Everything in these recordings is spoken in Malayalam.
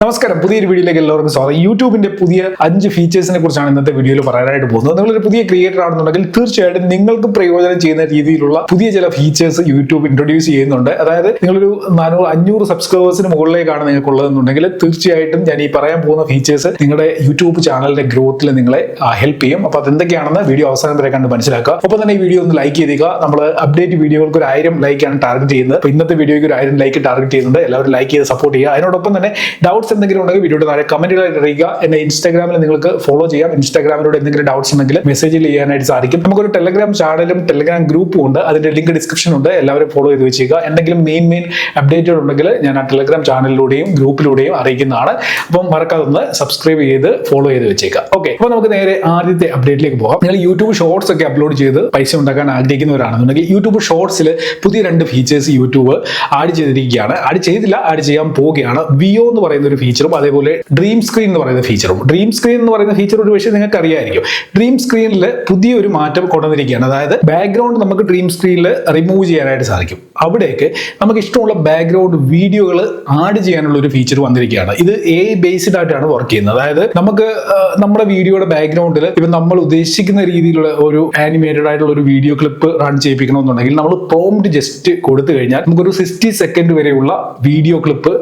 നമസ്കാരം, പുതിയൊരു വീഡിയോയിലേക്ക് എല്ലാവർക്കും സ്വാഗതം. യൂട്യൂബിന്റെ പുതിയ 5 ഫീച്ചേഴ്സിനെ കുറിച്ചാണ് ഇന്നത്തെ വീഡിയോയിൽ പറയാനായിട്ട് പോകുന്നത്. നിങ്ങളൊരു പുതിയ ക്രിയേറ്റർ ആണെന്നുണ്ടെങ്കിൽ തീർച്ചയായിട്ടും നിങ്ങൾക്ക് പ്രയോജനം ചെയ്യുന്ന രീതിയിലുള്ള പുതിയ ചില ഫീച്ചേഴ്സ് യൂട്യൂബ് ഇൻട്രൊഡ്യൂസ് ചെയ്യുന്നുണ്ട്. അതായത് നിങ്ങളൊരു 500 സബ്സ്ക്രൈബേഴ്സിന് മുകളിലേക്കാണ് നിങ്ങൾക്കുള്ളതെന്നുണ്ടെങ്കിൽ തീർച്ചയായിട്ടും ഞാൻ ഈ പറയാൻ പോകുന്ന ഫീച്ചേഴ്സ് നിങ്ങളുടെ യൂട്യൂബ് ചാനലിന്റെ ഗ്രോത്തിൽ നിങ്ങളെ ഹെൽപ്പ് ചെയ്യും. അപ്പോൾ അതെന്തൊക്കെയാണെന്ന് വീഡിയോ അവസാനം വരെ കണ്ട് മനസ്സിലാക്കുക. ഒപ്പം തന്നെ ഈ വീഡിയോ ഒന്ന് ലൈക്ക് ചെയ്തേക്കുക. നമ്മൾ അപ്ഡേറ്റ് വീഡിയോകൾക്ക് ഒരു 1000 ലൈക്കാണ് ടാർഗറ്റ് ചെയ്യുന്നത്. അപ്പോൾ ഇന്നത്തെ വീഡിയോയ്ക്ക് ഒരു 1000 ലൈക്ക് ടാർഗറ്റ് ചെയ്യുന്നുണ്ട്. എല്ലാവരും ലൈക്ക് ചെയ്ത് സപ്പോർട്ട് ചെയ്യുക. അതിനോടൊപ്പം തന്നെ ഡൗട്ട്സ് എന്തെങ്കിലും ഉണ്ടെങ്കിൽ വീഡിയോയുടെ താഴെ കമന്റുകളായിട്ട് അറിയിക്കുക. എന്നെ ഇൻസ്റ്റാഗ്രാമിൽ നിങ്ങൾക്ക് ഫോളോ ചെയ്യാം. ഇൻസ്റ്റാഗ്രാമിലൂടെ എന്തെങ്കിലും ഡൗട്ട്സ് ഉണ്ടെങ്കിൽ മെസ്സേജ് ചെയ്യാനായിട്ട് സാധിക്കും. നമുക്കൊരു ടെലഗ്രാം ചാനലും ടെലഗ്രാം ഗ്രൂപ്പും ഉണ്ട്. അതിന്റെ ലിങ്ക് ഡിസ്ക്രിപ്ഷൻ ഉണ്ട്. എല്ലാവരും ഫോളോ ചെയ്ത് വെച്ചേക്കുക. എന്തെങ്കിലും മെയിൻ അപ്ഡേറ്റുകൾ ഉണ്ടെങ്കിൽ ഞാൻ ആ ടെലഗ്രാം ചാനലിലൂടെയും ഗ്രൂപ്പിലൂടെയും അറിയിക്കുന്നതാണ്. അപ്പം മറക്കാതെ ഒന്ന് സബ്സ്ക്രൈബ് ചെയ്ത് ഫോളോ ചെയ്ത് വെച്ചേക്കുക. ഓക്കെ, അപ്പോൾ നമുക്ക് നേരെ ആദ്യത്തെ അപ്ഡേറ്റിലേക്ക് പോകാം. നിങ്ങൾ യൂട്യൂബ് ഷോർട്സ് ഒക്കെ അപ്ലോഡ് ചെയ്ത് പൈസ ഉണ്ടാക്കാൻ ആഗ്രഹിക്കുന്നവരാണെന്നുണ്ടെങ്കിൽ യൂട്യൂബ് ഷോർട്സിൽ പുതിയ 2 ഫീച്ചേഴ്സ് യൂട്യൂബ് ആഡ് ചെയ്തിരിക്കുകയാണ്. ആഡ് ചെയ്യാൻ പോവുകയാണ്. വിയോ എന്ന് പറയുന്ന ഒരു ഫീച്ചറും അതേപോലെ ഡ്രീം സ്ക്രീൻ എന്ന് പറയുന്ന ഫീച്ചറും. ഡ്രീം സ്ക്രീൻ എന്ന് പറയുന്ന ഫീച്ചർ ഒരു പക്ഷേ നിങ്ങൾക്ക് അറിയാമായിരിക്കും. ഡ്രീം സ്ക്രീനിൽ പുതിയൊരു മാറ്റം കൊണ്ടുവന്നിരിക്കുകയാണ്. അതായത് ബാക്ക്ഗ്രൗണ്ട് നമുക്ക് ഡ്രീം സ്ക്രീനിൽ റിമൂവ് ചെയ്യാനായിട്ട് സാധിക്കും. അവിടേക്ക് നമുക്ക് ഇഷ്ടമുള്ള ബാക്ക്ഗ്രൗണ്ട് വീഡിയോകൾ ആഡ് ചെയ്യാനുള്ള ഒരു ഫീച്ചർ വന്നിരിക്കുകയാണ്. ഇത് AI ബേസ്ഡ് ആയിട്ടാണ് വർക്ക് ചെയ്യുന്നത്. അതായത് നമുക്ക് നമ്മുടെ വീഡിയോയുടെ ബാക്ക്ഗ്രൗണ്ടിൽ ഇപ്പം നമ്മൾ ഉദ്ദേശിക്കുന്ന രീതിയിലുള്ള ഒരു ആനിമേറ്റഡ് ആയിട്ടുള്ള ഒരു വീഡിയോ ക്ലിപ്പ് റൺ ചെയ്യിപ്പിക്കണമെന്നുണ്ടെങ്കിൽ നമ്മൾ പ്രോംപ്റ്റ് ജസ്റ്റ് കൊടുത്തു കഴിഞ്ഞാൽ നമുക്കൊരു 60 സെക്കൻഡ് വരെയുള്ള വീഡിയോ ക്ലിപ്പ്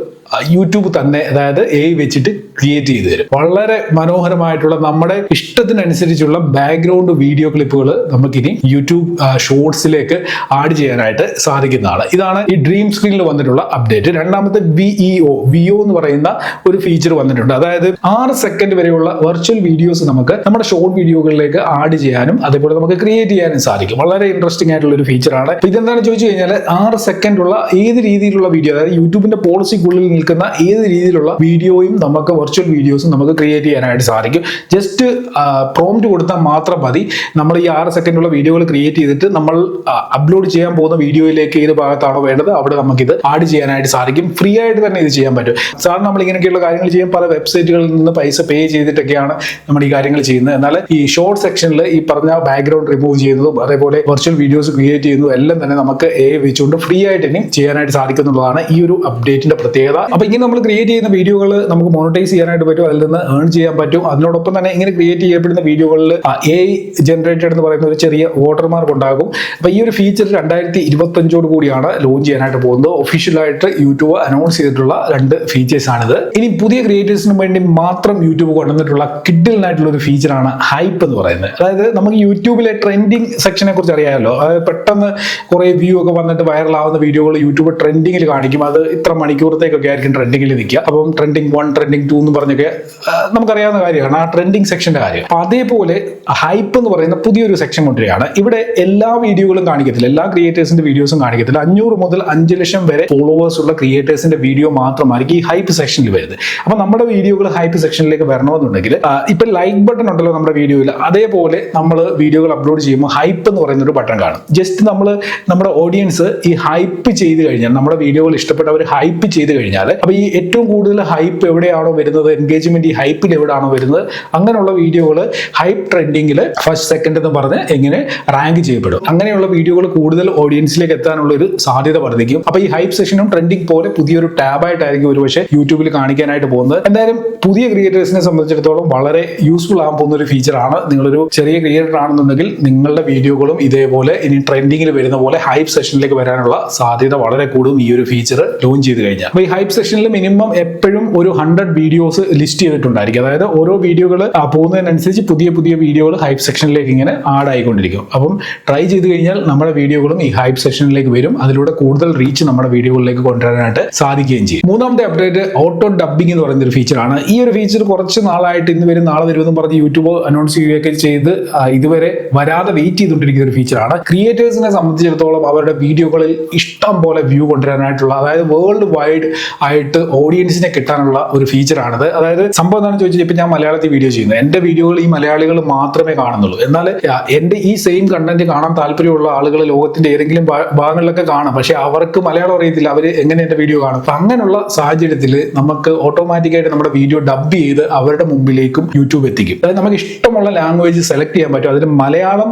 യൂട്യൂബ് തന്നെ, അതായത് AI വെച്ചിട്ട് ക്രിയേറ്റ് ചെയ്ത് തരും. വളരെ മനോഹരമായിട്ടുള്ള നമ്മുടെ ഇഷ്ടത്തിനനുസരിച്ചുള്ള ബാക്ക്ഗ്രൗണ്ട് വീഡിയോ ക്ലിപ്പുകൾ നമുക്കിനി യൂട്യൂബ് ഷോർട്സിലേക്ക് ആഡ് ചെയ്യാനായിട്ട് സാധിക്കുന്നതാണ്. ഇതാണ് ഈ ഡ്രീം സ്ക്രീനിൽ വന്നിട്ടുള്ള അപ്ഡേറ്റ്. രണ്ടാമത്തെ വിഒ എന്ന് പറയുന്ന ഒരു ഫീച്ചർ വന്നിട്ടുണ്ട്. അതായത് 6 സെക്കൻഡ് വരെയുള്ള വെർച്വൽ വീഡിയോസ് നമുക്ക് നമ്മുടെ ഷോർട്ട് വീഡിയോകളിലേക്ക് ആഡ് ചെയ്യാനും അതേപോലെ നമുക്ക് ക്രിയേറ്റ് ചെയ്യാനും സാധിക്കും. വളരെ ഇൻട്രസ്റ്റിംഗ് ആയിട്ടുള്ള ഒരു ഫീച്ചറാണ്. ഇതെന്താണെന്ന് ചോദിച്ചു കഴിഞ്ഞാൽ 6 സെക്കൻഡുള്ള ഏത് രീതിയിലുള്ള വീഡിയോ, അതായത് യൂട്യൂബിന്റെ പോളിസിക്കുള്ളിൽ നിൽക്കുന്ന ഏത് രീതിയിലുള്ള വീഡിയോയും നമുക്ക് വെർച്വൽ വീഡിയോസും നമുക്ക് ക്രിയേറ്റ് ചെയ്യാനായിട്ട് സാധിക്കും. ജസ്റ്റ് പ്രോംപ്റ്റ് കൊടുത്താൽ മാത്രം മതി. നമ്മൾ ഈ 6 സെക്കൻഡുള്ള വീഡിയോകൾ ക്രിയേറ്റ് ചെയ്തിട്ട് നമ്മൾ അപ്ലോഡ് ചെയ്യാൻ പോകുന്ന വീഡിയോയിലേക്ക് ഏത് ഭാഗത്താണോ വേണ്ടത് അവിടെ നമുക്കിത് ആഡ് ചെയ്യാനായിട്ട് സാധിക്കും. ഫ്രീ ആയിട്ട് തന്നെ ഇത് ചെയ്യാൻ പറ്റും. സാധാരണ നമ്മൾ ഇങ്ങനെയൊക്കെയുള്ള കാര്യങ്ങൾ ചെയ്യാൻ പല വെബ്സൈറ്റുകളിൽ നിന്ന് പൈസ പേ ചെയ്തിട്ടൊക്കെയാണ് നമ്മൾ ഈ കാര്യങ്ങൾ ചെയ്യുന്നത്. എന്നാൽ ഈ ഷോർട്ട് സെക്ഷനിൽ ഈ പറഞ്ഞ ബാക്ക്ഗ്രൗണ്ട് റിമൂവ് ചെയ്യുന്നതും അതേപോലെ വെർച്വൽ വീഡിയോസ് ക്രിയേറ്റ് ചെയ്യുന്നതും എല്ലാം തന്നെ നമുക്ക് AI വെച്ചുകൊണ്ട് ഫ്രീ ആയിട്ട് ഇനി ചെയ്യാനായിട്ട് സാധിക്കുന്നുള്ളതാണ് ഈ ഒരു അപ്ഡേറ്റിന്റെ പ്രത്യേകത. അപ്പൊ ഇങ്ങനെ നമ്മൾ ക്രിയേറ്റ് ചെയ്യുന്ന വീഡിയോകൾ നമുക്ക് മോണിറ്റൈസ് ചെയ്യാനായിട്ട് പറ്റും, അതിൽ നിന്ന് ഏൺ ചെയ്യാൻ പറ്റും. അതിനോടൊപ്പം തന്നെ ഇങ്ങനെ ക്രിയേറ്റ് ചെയ്യപ്പെടുന്ന വീഡിയോകളിൽ AI ജനറേറ്റഡ് എന്ന് പറയുന്ന ഒരു ചെറിയ വാട്ടർമാർക്ക് ഉണ്ടാകും. അപ്പൊ ഈ ഒരു ഫീച്ചർ 2025 കൂടിയാണ് ലോഞ്ച് ചെയ്യാനായിട്ട് പോകുന്നത്. ഒഫീഷ്യലായിട്ട് യൂട്യൂബ് അനൗൺസ് ചെയ്തിട്ടുള്ള 2 ഫീച്ചേഴ്സ് ആണിത്. ഇനി പുതിയ ക്രിയേറ്റേഴ്സിന് വേണ്ടി മാത്രം യൂട്യൂബ് കൊണ്ടുവന്നിട്ടുള്ള കിഡിലായിട്ടുള്ള ഒരു ഫീച്ചറാണ് ഹൈപ്പ് എന്ന് പറയുന്നത്. അതായത് നമുക്ക് യൂട്യൂബിലെ ട്രെൻഡിങ് സെക്ഷനെ കുറിച്ച് അറിയാമല്ലോ. അതായത് പെട്ടെന്ന് കുറെ വ്യൂ ഒക്കെ വന്നിട്ട് വൈറലാവുന്ന വീഡിയോകൾ യൂട്യൂബ് ട്രെൻഡിങ്ങിൽ കാണിക്കും. അത് ഇത്ര മണിക്കൂറത്തേക്കൊക്കെ ആയിരിക്കും ട്രെൻഡിങ്ങിൽ നിൽക്കുക. അപ്പം ട്രെൻഡിങ് 1 ട്രെൻഡിങ് 2 എന്ന് പറഞ്ഞൊക്കെ നമുക്കറിയാവുന്ന കാര്യമാണ് ആ ട്രെൻഡിങ് സെക്ഷന്റെ കാര്യം. അപ്പൊ അതേപോലെ ഹൈപ്പ് എന്ന് പറയുന്ന പുതിയൊരു സെക്ഷൻ കൊണ്ടുവരികയാണ്. ഇവിടെ എല്ലാ വീഡിയോകളും കാണിക്കത്തില്ല, എല്ലാ ക്രിയേറ്റേഴ്സിന്റെ വീഡിയോസും കാണിക്കത്തില്ല. 500 മുതൽ 5 ലക്ഷം വരെ ഫോളോവേഴ്സ് ഉള്ള ക്രിയേറ്റേഴ്സിന്റെ വീഡിയോ മാത്രമായിരിക്കും ഈ ഹൈപ്പ് സെക്ഷനിൽ വരുന്നത്. അപ്പൊ നമ്മുടെ വീഡിയോകൾ ഹൈപ്പ് സെക്ഷനിലേക്ക് വരണമെന്നുണ്ടെങ്കിൽ ഇപ്പൊ ലൈക്ക് ബട്ടൺ ഉണ്ടല്ലോ നമ്മുടെ വീഡിയോയിൽ, അതേപോലെ നമ്മൾ വീഡിയോകൾ അപ്ലോഡ് ചെയ്യുമ്പോൾ ഹൈപ്പ് എന്ന് പറയുന്ന ഒരു ബട്ടൺ കാണും. ജസ്റ്റ് നമ്മുടെ ഓഡിയൻസ് ഈ ഹൈപ്പ് ചെയ്ത് കഴിഞ്ഞാൽ, നമ്മുടെ വീഡിയോകൾ ഇഷ്ടപ്പെട്ടവർ ഹൈപ്പ് ചെയ്ത് കഴിഞ്ഞാൽ, അപ്പൊ ഈ ഏറ്റവും കൂടുതൽ ഹൈപ്പ് എവിടെയാണോ വരുന്നത്, എൻഗേജ്മെന്റ് ഈ ഹൈപ്പിൽ എവിടെയാണോ വരുന്നത്, അങ്ങനെയുള്ള വീഡിയോകൾ ഹൈപ്പ് ട്രെൻഡിങ്ങിൽ ഫസ്റ്റ് സെക്കൻഡ് എന്ന് പറഞ്ഞ് എങ്ങനെ റാങ്ക് ചെയ്യപ്പെടും. അങ്ങനെയുള്ള വീഡിയോകൾ കൂടുതൽ ഓഡിയൻസിലേക്ക് എത്താനുള്ള ഒരു സാധ്യത വർദ്ധിക്കും. അപ്പൊ ഈ ഹൈപ്പ് സെക്ഷനും ട്രെൻഡിങ് പോലെ പുതിയൊരു ടാബായിട്ടായിരിക്കും ഒരുപക്ഷെ യൂട്യൂബിൽ കാണിക്കാനായിട്ട് പോകുന്നത്. എന്തായാലും പുതിയ ക്രിയേറ്റേഴ്സിനെ സംബന്ധിച്ചിടത്തോളം വളരെ യൂസ്ഫുൾ ആകാൻ പോകുന്ന ഒരു ഫീച്ചറാണ്. നിങ്ങളൊരു ചെറിയ ക്രിയേറ്റർ ആണെന്നുണ്ടെങ്കിൽ നിങ്ങളുടെ വീഡിയോകളും ഇതേപോലെ ഇനി ട്രെൻഡിങ്ങിൽ വരുന്ന പോലെ ഹൈപ്പ് സെക്ഷനിലേക്ക് വരാനുള്ള സാധ്യത വളരെ കൂടും ഈ ഒരു ഫീച്ചർ ലോഞ്ച് ചെയ്ത് കഴിഞ്ഞാൽ. അപ്പൊ ഈ ഹൈപ്പ് സെക്ഷനിൽ മിനിമം എപ്പോഴും ഒരു 100 വീഡിയോസ് ലിസ്റ്റ് ചെയ്തിട്ടുണ്ടായിരിക്കും. അതായത് ഓരോ വീഡിയോകൾ പോകുന്നതിനനുസരിച്ച് പുതിയ വീഡിയോകൾ ഹൈപ്പ് സെക്ഷനിലേക്ക് ഇങ്ങനെ ആഡ് ആയിക്കൊണ്ടിരിക്കും. അപ്പം ട്രൈ ചെയ്ത് കഴിഞ്ഞാൽ നമ്മുടെ വീഡിയോകളും ഈ ഹൈപ്പ് സെക്ഷനിലേക്ക് വരും. അതിലൂടെ കൂടുതൽ റീച്ച് നമ്മുടെ വീഡിയോകളിലേക്ക് കൊണ്ടുവരാനായിട്ട് സാധിക്കുകയും ചെയ്യും. മൂന്നാമത്തെ അപ്ഡേറ്റ് ഓട്ടോ ഡബിംഗ് എന്ന് പറയുന്ന ഒരു ഫീച്ചറാണ്. ഈ ഒരു ഫീച്ചർ കുറച്ച് നാളായിട്ട് ഇന്ന് വരും നാളെ വരുമെന്ന് പറഞ്ഞ് യൂട്യൂബ് അനൗൺസ് ചെയ്യുകയൊക്കെ ചെയ്ത് ഇതുവരെ വരാതെ വെയിറ്റ് ചെയ്തുകൊണ്ടിരിക്കുന്ന ഒരു ഫീച്ചറാണ്. ക്രിയേറ്റേഴ്സിനെ സംബന്ധിച്ചിടത്തോളം അവരുടെ വീഡിയോകളിൽ ഇഷ്ടം പോലെ വ്യൂ കൊണ്ടുവരാനായിട്ടുള്ള, അതായത് വേൾഡ് വൈഡ് ആയിട്ട് ഓഡിയൻസിനെ കിട്ടാനുള്ള ഒരു ഫീച്ചറാണിത്. അതായത് സംഭവം എന്താണെന്ന് ചോദിച്ചാൽ ഇപ്പം ഞാൻ മലയാളത്തിൽ വീഡിയോ ചെയ്യുന്നത്, എൻ്റെ വീഡിയോകൾ ഈ മലയാളികൾ മാത്രമേ കാണുന്നുള്ളൂ. എന്നാൽ എൻ്റെ ഈ സെയിം കണ്ടന്റ് കാണാൻ താല്പര്യമുള്ള ആളുകൾ ലോകത്തിന്റെ ഏതെങ്കിലും ഭാഗങ്ങളിലൊക്കെ കാണാം. പക്ഷെ അവർക്ക് മലയാളം അറിയത്തില്ല, അവർ എങ്ങനെ എൻ്റെ വീഡിയോ കാണും. അപ്പം അങ്ങനെയുള്ള സാഹചര്യത്തിൽ നമുക്ക് ഓട്ടോമാറ്റിക്കായിട്ട് നമ്മുടെ വീഡിയോ വീഡിയോ ഡബ് ചെയ്ത് അവരുടെ മുമ്പിലേക്കും യൂട്യൂബ് എത്തിക്കും. അതായത് നമുക്ക് ഇഷ്ടമുള്ള ലാംഗ്വേജ് സെലക്ട് ചെയ്യാൻ പറ്റും. അതിൽ മലയാളം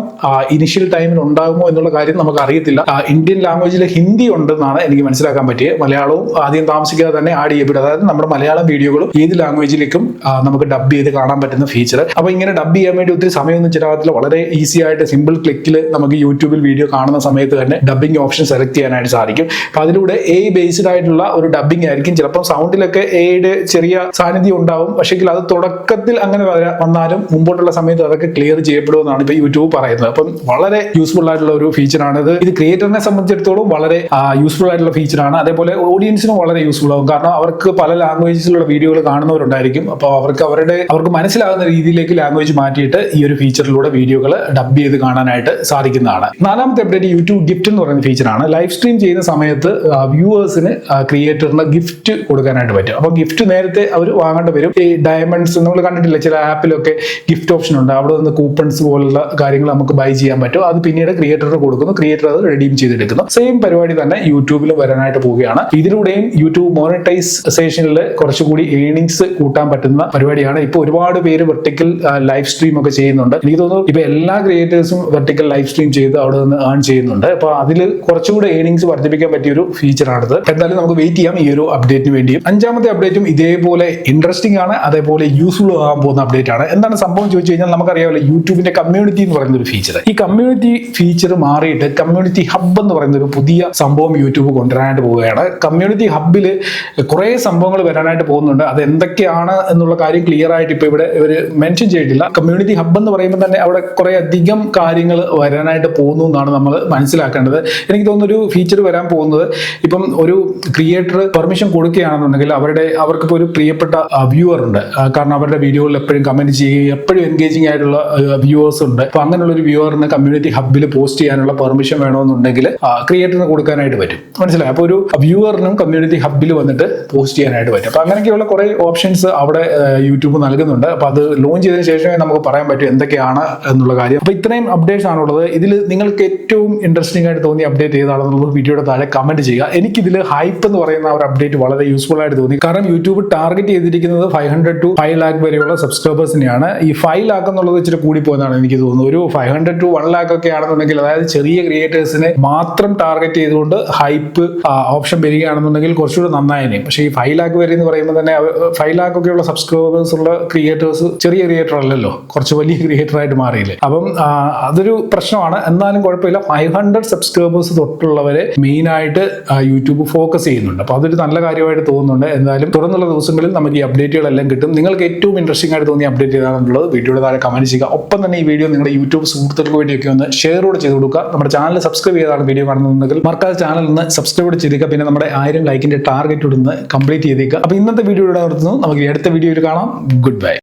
ഇനിഷ്യൽ ടൈമിൽ ഉണ്ടാകുമോ എന്നുള്ള കാര്യം നമുക്ക് അറിയത്തില്ല. ഇന്ത്യൻ ലാംഗ്വേജിൽ ഹിന്ദി ഉണ്ടെന്നാണ് എനിക്ക് മനസ്സിലാക്കാൻ പറ്റിയത്. മലയാളവും ആദ്യം താമസിക്കാതെ തന്നെ ആഡ് ചെയ്യപ്പെടും. അതായത് നമ്മുടെ മലയാളം വീഡിയോകളും ഏത് ലാംഗ്വേജിലേക്കും നമുക്ക് ഡബ് ചെയ്ത് കാണാൻ പറ്റുന്ന ഫീച്ചർ. അപ്പൊ ഇങ്ങനെ ഡബ് ചെയ്യാൻ വേണ്ടി ഒത്തിരി സമയമൊന്നും ചിലവാകത്തില്ല. വളരെ ഈസി ആയിട്ട് സിമ്പിൾ ക്ലിക്കിൽ നമുക്ക് യൂട്യൂബിൽ വീഡിയോ കാണുന്ന സമയത്ത് തന്നെ ഡബിംഗ് ഓപ്ഷൻ സെലക്ട് ചെയ്യാനായിട്ട് സാധിക്കും. അപ്പൊ അതിലൂടെ എ ബേസ്ഡ് ആയിട്ടുള്ള ഒരു ഡബിംഗ് ആയിരിക്കും. ചിലപ്പോൾ സൗണ്ടിലൊക്കെ എയുടെ ചെറിയ സാന്നിധ്യം ഉണ്ടാവും. പക്ഷേ അത് തുടക്കത്തിൽ അങ്ങനെ വന്നാലും മുമ്പോട്ടുള്ള സമയത്ത് അതൊക്കെ ക്ലിയർ ചെയ്യപ്പെടുമെന്നാണ് ഇപ്പൊ യൂട്യൂബ് പറയുന്നത്. അപ്പം വളരെ യൂസ്ഫുൾ ആയിട്ടുള്ള ഒരു ഫീച്ചറാണ് ഇത് ക്രിയേറ്ററിനെ സംബന്ധിച്ചിടത്തോളം വളരെ യൂസ്ഫുൾ ആയിട്ടുള്ള ഫീച്ചറാണ്. അതേപോലെ ഓഡിയൻസിനും വളരെ യൂസ്ഫുൾ ആകും. കാരണം അവർക്ക് പല ലാംഗ്വേജസിലുള്ള വീഡിയോകൾ കാണുന്നവരുണ്ടായിരിക്കും. അപ്പോൾ അവർക്ക് മനസ്സിലാകുന്ന രീതിയിലേക്ക് ലാംഗ്വേജ് മാറ്റിയിട്ട് ഈ ഒരു ഫീച്ചറിലൂടെ വീഡിയോകൾ ഡബ് ചെയ്ത് കാണാനായിട്ട് സാധിക്കുന്നതാണ്. നാലാമത്തെ അപ്ഡേറ്റ് യൂട്യൂബ് ഗിഫ്റ്റ് എന്ന് പറയുന്ന ഫീച്ചറാണ്. ലൈവ് സ്ട്രീം ചെയ്യുന്ന സമയത്ത് വ്യൂവേഴ്സിന് ക്രിയേറ്ററിന് ഗിഫ്റ്റ് കൊടുക്കാനായിട്ട് പറ്റും. അപ്പോൾ ഗിഫ്റ്റ് നേരത്തെ അവർ വാങ്ങേണ്ടി വരും. ഈ ഡയമണ്ട്സ് നമ്മൾ കണ്ടിട്ടില്ല, ചില ആപ്പിലൊക്കെ ഗിഫ്റ്റ് ഓപ്ഷൻ ഉണ്ട്. അവിടെ നിന്ന് കൂപ്പൺസ് പോലുള്ള കാര്യങ്ങൾ നമുക്ക് ബൈ ചെയ്യാൻ പറ്റും. അത് പിന്നീട് ക്രിയേറ്ററിന് കൊടുക്കുന്നു, ക്രിയേറ്റർ അത് റെഡീം ചെയ്തെടുക്കുന്നു. സെയിം പരിപാടി തന്നെ യൂട്യൂബിൽ വരാനായിട്ട് പോവുകയാണ്. ഇതിലൂടെയും യൂട്യൂബ് മോണിറ്റൈസേഷനിൽ കുറച്ചുകൂടി ഏണിങ്സ് കൂട്ടാൻ പറ്റുന്ന പരിപാടിയാണ്. ഇപ്പൊ ഒരുപാട് പേര് വെർട്ടിക്കൽ ലൈവ് സ്ട്രീം ഒക്കെ ചെയ്യുന്നുണ്ട്. എനിക്ക് തോന്നുന്നു ഇപ്പൊ എല്ലാ ക്രിയേറ്റേഴ്സും വെർട്ടിക്കൽ ലൈവ് സ്ട്രീം ചെയ്ത് അവിടെ നിന്ന് ഏൺ ചെയ്യുന്നുണ്ട്. അപ്പൊ അതിൽ കുറച്ചുകൂടി ഏണിങ്സ് വർദ്ധിപ്പിക്കാൻ പറ്റിയ ഒരു ഫീച്ചറാണിത്. എന്തായാലും നമുക്ക് വെയിറ്റ് ചെയ്യാം ഈ ഒരു അപ്ഡേറ്റിന് വേണ്ടിയും. അഞ്ചാമത്തെ അപ്ഡേറ്റും ഇതേപോലെ ഇൻട്രസ്റ്റിംഗ് ആണ്, അതേപോലെ യൂസ്ഫുൾ ആകാൻ പോകുന്ന അപ്ഡേറ്റ് ആണ്. എന്താണ് സംഭവം ചോദിച്ചു കഴിഞ്ഞാൽ നമുക്കറിയാമല്ലോ യൂട്യൂബിന്റെ കമ്മ്യൂണിറ്റി എന്ന് പറയുന്ന ഒരു ഫീച്ചർ. ഈ കമ്മ്യൂണിറ്റി ഫീച്ചർ മാറിയിട്ട് കമ്മ്യൂണിറ്റി ഹബ്ബ് എന്ന് പറയുന്ന ഒരു പുതിയ സംഭവം യൂട്യൂബ് കൊണ്ടുവരാനായിട്ട് പോവുകയാണ്. കമ്മ്യൂണിറ്റി ഹബ്ബിൽ കുറെ സംഭവങ്ങൾ വരാനായിട്ട് പോകുന്നുണ്ട്. അത് എന്തൊക്കെയാണ് എന്നുള്ള കാര്യം ക്ലിയർ ആയിട്ട് ഇപ്പൊ ഇവിടെ ഇവർ മെൻഷൻ ചെയ്തിട്ടില്ല. കമ്മ്യൂണിറ്റി ഹബ്ബ് എന്ന് പറയുമ്പോൾ തന്നെ അവിടെ കുറെ അധികം കാര്യങ്ങൾ വരാനായിട്ട് പോകുന്നു എന്നാണ് നമ്മൾ മനസ്സിലാക്കേണ്ടത്. എനിക്ക് തോന്നുന്നു ഒരു ഫീച്ചർ വരാൻ പോകുന്നത്, ഇപ്പം ഒരു ക്രിയേറ്റർ പെർമിഷൻ കൊടുക്കുകയാണെന്നുണ്ടെങ്കിൽ അവർക്കിപ്പോൾ ഒരു പ്രിയപ്പെട്ട വ്യൂവർ ഉണ്ട്. കാരണം അവരുടെ വീഡിയോകളിൽ എപ്പോഴും കമന്റ് ചെയ്യുകയും എപ്പോഴും എൻഗേജിങ് ആയിട്ടുള്ള വ്യൂവേഴ്സ് ഉണ്ട്. അപ്പൊ അങ്ങനെയുള്ള ഒരു വ്യൂവറിന് കമ്മ്യൂണിറ്റി ഹബ്ബിൽ പോസ്റ്റ് ചെയ്യാനുള്ള പെർമിഷൻ വേണമെന്നുണ്ടെങ്കിൽ ക്രിയേറ്ററിന് കൊടുക്കാനായിട്ട് പറ്റും. മനസ്സിലായി? അപ്പോൾ ഒരു വ്യൂവറിനും കമ്മ്യൂണിറ്റി ഹബ്ബിൽ വന്നിട്ട് പോസ്റ്റ് ചെയ്യാനായിട്ട് പറ്റും. അപ്പൊ അങ്ങനെയൊക്കെയുള്ള കുറെ ഓപ്ഷൻസ് അവിടെ യൂട്യൂബ് നൽകുന്നുണ്ട്. അപ്പൊ അത് ലോഞ്ച് ചെയ്തതിനു ശേഷമേ നമുക്ക് പറയാൻ പറ്റും എന്തൊക്കെയാണ് എന്നുള്ള കാര്യം. അപ്പൊ ഇത്രയും അപ്ഡേറ്റ്സ് ആണുള്ളത്. ഇതിൽ നിങ്ങൾക്ക് ഏറ്റവും ഇൻട്രസ്റ്റിംഗ് ആയിട്ട് തോന്നിയ അപ്ഡേറ്റ് ഏതാണെന്നുള്ളത് വീഡിയോയുടെ താഴെ കമന്റ് ചെയ്യുക. എനിക്കിതിൽ ഹൈപ്പ് എന്ന് പറയുന്ന ഒരു അപ്ഡേറ്റ് വളരെ യൂസ്ഫുൾ ആയിട്ട് തോന്നി. കാരണം യൂട്യൂബ് ടാർഗറ്റ് ചെയ്തിരിക്കുന്നത് 500 to 5 lakh വരെയുള്ള സബ്സ്ക്രൈബേഴ്സിനെയാണ്. ഈ 5 lakh എന്നുള്ളത് ഇച്ചിരി കൂടി പോയെന്നാണ് എനിക്ക് തോന്നുന്നത്. ഒരു 500 to 1 lakh ഒക്കെ ആണെന്നുണ്ടെങ്കിൽ, അതായത് ചെറിയ ക്രിയേറ്റേഴ്സിനെ മാത്രം ടാർഗറ്റ് ചെയ്തുകൊണ്ട് ഹൈപ്പ് ഓപ്ഷൻ വരികയാണെന്നുണ്ടെങ്കിൽ കുറച്ചുകൂടി നന്നായേനെ. പക്ഷേ ഈ 5 lakh വരെ എന്ന് പറയുമ്പോൾ തന്നെ 5 lakh ഒക്കെയുള്ള സബ്സ്ക്രൈബേഴ്സ് ഉള്ള ക്രിയേറ്റേഴ്സ് ചെറിയ ക്രിയേറ്റർ അല്ലല്ലോ, കുറച്ച് വലിയ ക്രിയേറ്റർ ആയിട്ട് മാറിയില്ലേ. അപ്പം അതൊരു പ്രശ്നമാണ്. എന്നാലും കുഴപ്പമില്ല. 500 സബ്സ്ക്രൈബേഴ്സ് തൊട്ടുള്ളവരെ മെയിൻ ആയിട്ട് യൂട്യൂബ് ഫോക്കസ് ചെയ്യുന്നുണ്ട്. അപ്പൊ അതൊരു നല്ല കാര്യമായിട്ട് തോന്നുന്നുണ്ട്. എന്തായാലും തുടർന്നുള്ള ദിവസങ്ങളിൽ നമുക്ക് ഈ അപ്ഡേറ്റുകളെല്ലാം കിട്ടും. നിങ്ങൾക്ക് ഏറ്റവും ഇൻട്രസ്റ്റിംഗ് ആയിട്ട് തോന്നിയ അപ്ഡേറ്റ് ഏതാണെന്നുള്ളത് വീഡിയോയുടെ താഴെ കമന്റ് ചെയ്യുക. ഒപ്പം തന്നെ ഈ വീഡിയോ നിങ്ങളുടെ യൂട്യൂബ് സുഹൃത്തുക്കൾക്ക് വേണ്ടിയൊക്കെ ഒന്ന് ഷെയർ കൂടെ ചെയ്ത് കൊടുക്കുക. നമ്മുടെ ചാനൽ സബ്സ്ക്രൈബ് ചെയ്താണ് വീഡിയോ കാണുന്നുണ്ടെങ്കിൽ മറക്കാതെ ചാനൽ ഒന്ന് സബ്സ്ക്രൈബ് ചെയ്തേക്കുക. പിന്നെ നമ്മുടെ 1000 ലൈക്കിന്റെ ടാർഗറ്റ് ഇടുന്ന് കംപ്ലീറ്റ് ചെയ്തേക്കുക. അപ്പൊ ഇന്നത്തെ വീഡിയോ ഇവിടെ നിർത്തുന്നു. നമുക്ക് അടുത്ത വീഡിയോയിൽ കാണാം. Good bye.